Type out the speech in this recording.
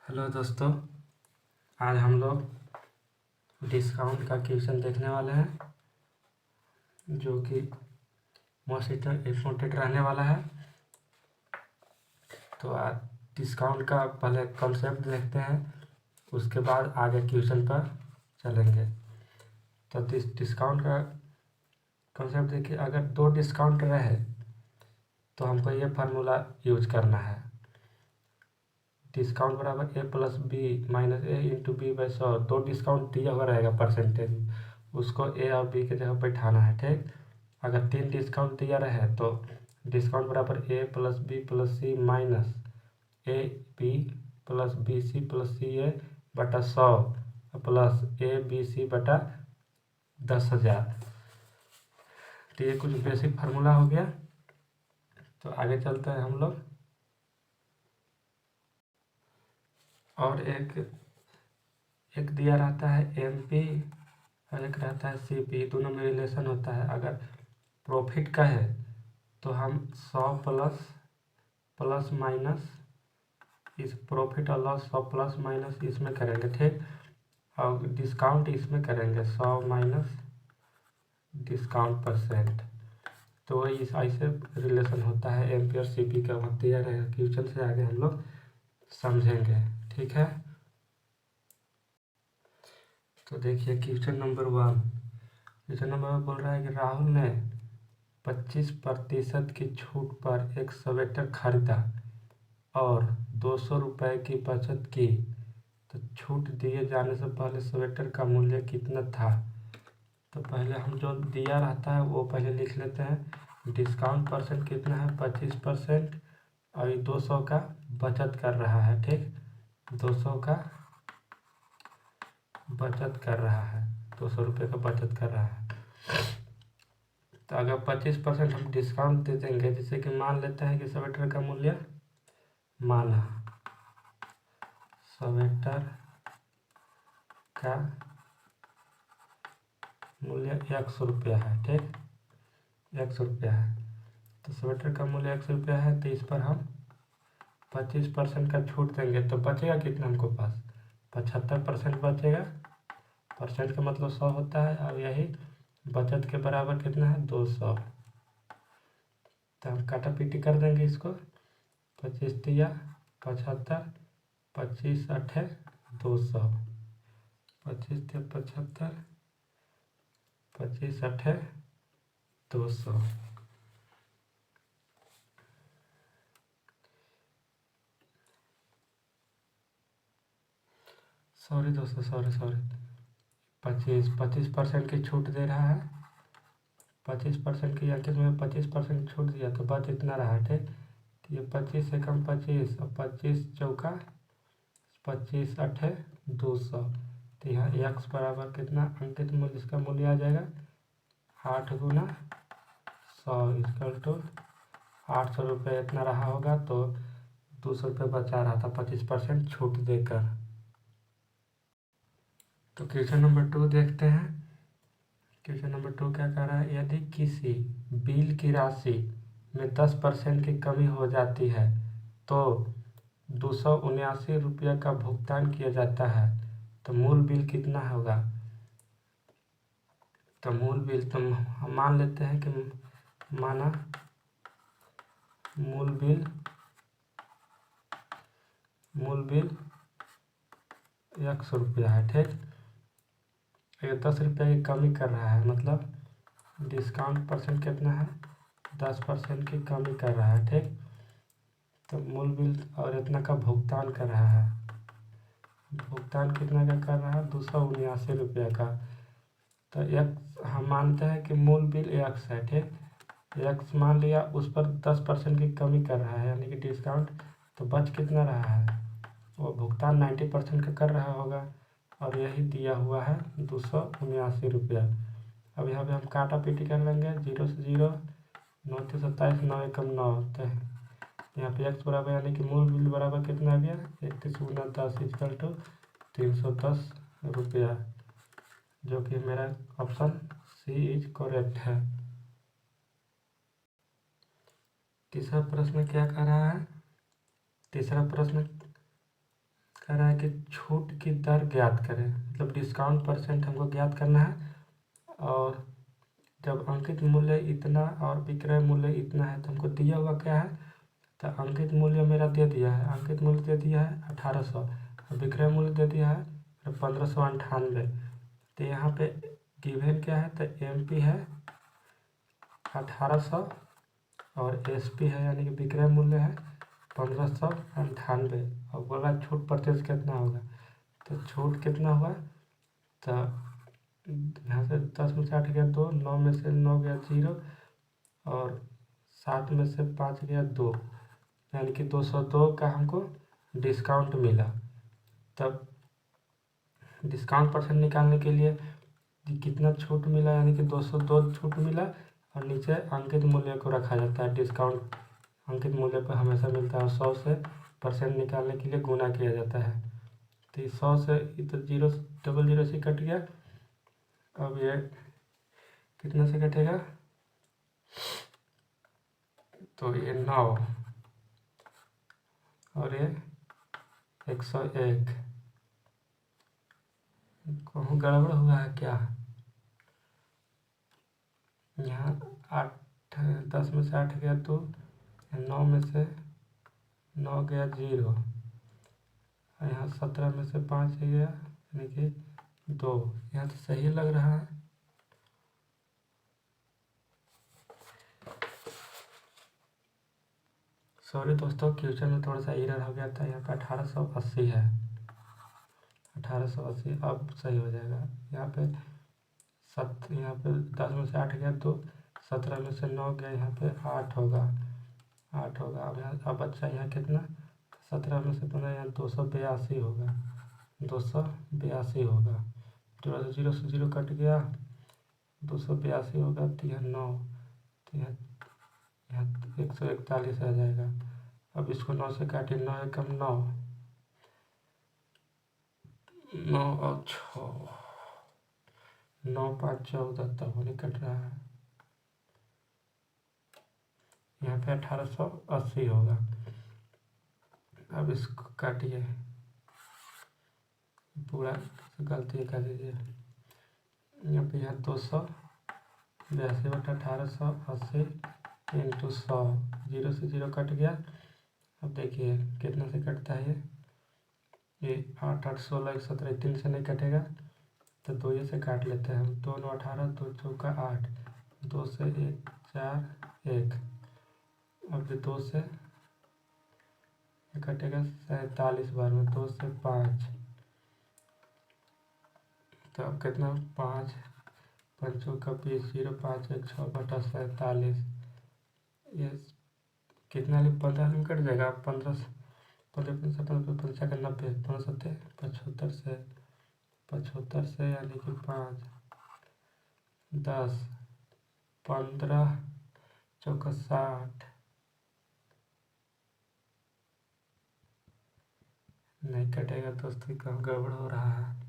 Hello दोस्तों, आज हम लोग डिस्काउंट का क्वेश्चन देखने वाले हैं जो कि मोस्ट इम्पोर्टेंट रहने वाला है। तो आज डिस्काउंट का पहले कॉन्सेप्ट देखते हैं, उसके बाद आगे क्वेश्चन पर चलेंगे। तो डिस्काउंट का कॉन्सेप्ट देखिए, अगर दो डिस्काउंट रहे तो हमको ये फार्मूला यूज करना है। डिस्काउंट बराबर A plus B minus A into B by 100। दो डिस्काउंट दिया हुआ रहेगा परसेंटेज, उसको ए और बी के जगह बैठाना है। ठीक, अगर तीन डिस्काउंट दिया रहे तो डिस्काउंट बराबर A plus B plus C minus A B plus B C plus C A बटा 100 प्लस ए बी सी बटा 10,000। तो ये कुछ बेसिक फार्मूला हो गया। तो आगे चलते हैं हम लोग। और एक दिया रहता है एम पी और एक रहता है सी पी, दोनों में रिलेशन होता है। अगर प्रॉफिट का है तो हम 100 प्लस माइनस इस प्रॉफिट और लॉस 100 प्लस माइनस इसमें करेंगे। ठीक, और डिस्काउंट इसमें करेंगे 100 माइनस डिस्काउंट परसेंट। तो वही इस ऐसे रिलेशन होता है एम पी और सी पी का। वक्त दिया रहेगा, क्वेश्चन से आगे हम लोग समझेंगे। ठीक है, तो देखिए क्वेश्चन नंबर 1। क्वेश्चन नंबर 1 बोल रहा है कि राहुल ने 25% की छूट पर एक स्वेटर खरीदा और 200 रुपये की बचत की, तो छूट दिए जाने से पहले स्वेटर का मूल्य कितना था। तो पहले हम जो दिया रहता है वो पहले लिख लेते हैं। डिस्काउंट परसेंट कितना है 25%, और ये 200 का बचत कर रहा है। ठीक, 200 का बचत कर रहा है, 200 रुपये का बचत कर रहा है। तो अगर 25% हम डिस्काउंट दे देंगे, जैसे कि मान लेते हैं कि स्वेटर का मूल्य, माना स्वेटर का मूल्य 100 रुपया है। ठीक, 100 रुपया है, तो स्वेटर का मूल्य 100 रुपया है। तो इस पर हम 25% का छूट देंगे तो बचेगा कितना हमको पास, 75% बचेगा। परसेंट का मतलब 100 होता है, और यही बचत के बराबर कितना है 200। तो हम काटा पीटी कर देंगे इसको। 25 दिया 75, 25 अठे 200, 25 दिया 75, 25 अठे 200। सॉरी दोस्तों, सॉरी 25% की छूट दे रहा है। 25% की अंकित में 25% छूट दिया तो बच इतना रहा। ठीक, तो ये 25 से कम 25 और 25 चौका 25 अठे 200। तो यहाँ x बराबर कितना अंकित मूल्य, इसका मूल्य आ जाएगा 8 गुना 100 इक्वल टू 800 रुपये इतना रहा होगा। तो 200 रुपये बचा रहा था 25% छूट देकर। तो क्वेश्चन नंबर 2 देखते हैं। क्वेश्चन नंबर 2 क्या कह रहा है, यदि किसी बिल की राशि में 10% की कमी हो जाती है तो 279 रुपये का भुगतान किया जाता है, तो मूल बिल कितना होगा। तो मूल बिल तो हम मान लेते हैं कि माना मूल बिल 100 रुपया है। ठीक, ये 10 रुपये की कमी कर रहा है, मतलब डिस्काउंट परसेंट कितना है 10% की कमी कर रहा है। ठीक, तो मूल बिल और इतना का भुगतान कर रहा है। भुगतान कितना का कर रहा है 279 रुपये का। तो एक हम मानते हैं कि मूल बिल x है। ठीक, x मान लिया, उस पर 10% की कमी कर रहा है, यानी कि डिस्काउंट। तो बच कितना रहा है, वो भुगतान 90% का कर रहा होगा, और यही दिया हुआ है 279 रुपया। अब यहाँ पे हम काटा पीटी कर लेंगे, 0 से 0, 9 से 27, 9 एकम 9। तो यहाँ पे x बराबर यानी कि मूल बिल बराबर कितना आ गया 31 गुना 10 इक्वल टू 310 रुपया, जो कि मेरा ऑप्शन सी इज करेक्ट है। तीसरा प्रश्न क्या कह रहा है, तीसरा प्रश्न कह रहा है कि छूट की दर ज्ञात करें, मतलब डिस्काउंट परसेंट हमको ज्ञात करना है। और जब अंकित मूल्य इतना और विक्रय मूल्य इतना है तो हमको दिया हुआ क्या है, तो अंकित मूल्य मेरा दे दिया है, अंकित मूल्य दे दिया है 1800 और विक्रय मूल्य दे दिया है 1598। तो यहाँ पे गिवन क्या है, तो MP है 1800 और SP है यानी कि विक्रय मूल्य है 1598। और बोला छूट प्रतिशत कितना होगा, तो छूट कितना हुआ, तो यहाँ से 10 में से 8 गया 2, 9 में से 9 गया 0 और 7 में से 5 गया 2, यानी कि 202 का हमको डिस्काउंट मिला। तब डिस्काउंट परसेंट निकालने के लिए कितना छूट मिला, यानी कि 202 छूट मिला और नीचे अंकित मूल्य को रखा जाता है। डिस्काउंट अंकित मूल्य पर हमेशा मिलता है और 100 से परसेंट निकालने के लिए गुना किया जाता है। तो 100 से तो 0 डबल 0 से कट गया। अब ये कितना से कटेगा, तो ये 9 और ये 101। कहूँ गड़बड़ हुआ है क्या, यहाँ 8 10 में से 8 गया 2, 9 में से 9 गया 0 और यहाँ 17 में से 5 गया यानी कि 2। यहाँ तो सही लग रहा है। सॉरी दोस्तों, क्वेश्चन में थोड़ा सा एरर हो गया था। यहाँ पे 1880 है, 1880 अब सही हो जाएगा। यहाँ पे यहाँ पे 10 में से 8 गया तो 17 में से 9 गया, यहाँ पे 8 होगा, 8 होगा। अब यहाँ अब अच्छा यहाँ कितना, 17 में से 15 यहाँ 282 होगा, 282 होगा। 0 से 0 कट गया, 282 होगा तो यह 9, तो यहाँ 141 आ जाएगा। अब इसको 9 से काटिए, 9 एकम 9, 9 और 6, 9 5 14, तब नहीं कट रहा है। यहाँ पे 1880 होगा। अब इसको काटिए, पूरा गलती कर दीजिए। यहाँ पे यहाँ 282 बटा 1880 इंटू 100, 0 से 0 कट गया। अब देखिए कितना से कटता है ये 8 8 16 17 3 से नहीं कटेगा तो 2 ये से काट लेते हैं हम। 2 9 18, 2 चौका 8, 2 से 1 4 1। अब 2 से कटेगा 47 बार में, 2 से 5, तो अब कितना 5 5 का 20, 0 5 1 6 बटा 47। ये कितना 15 में कट जाएगा, 15 15 15 का 90, 15 75 से यानी कि 5 10 15 चौका 60, नहीं कटेगा दोस्तों, कहाँ गड़बड़ हो रहा है।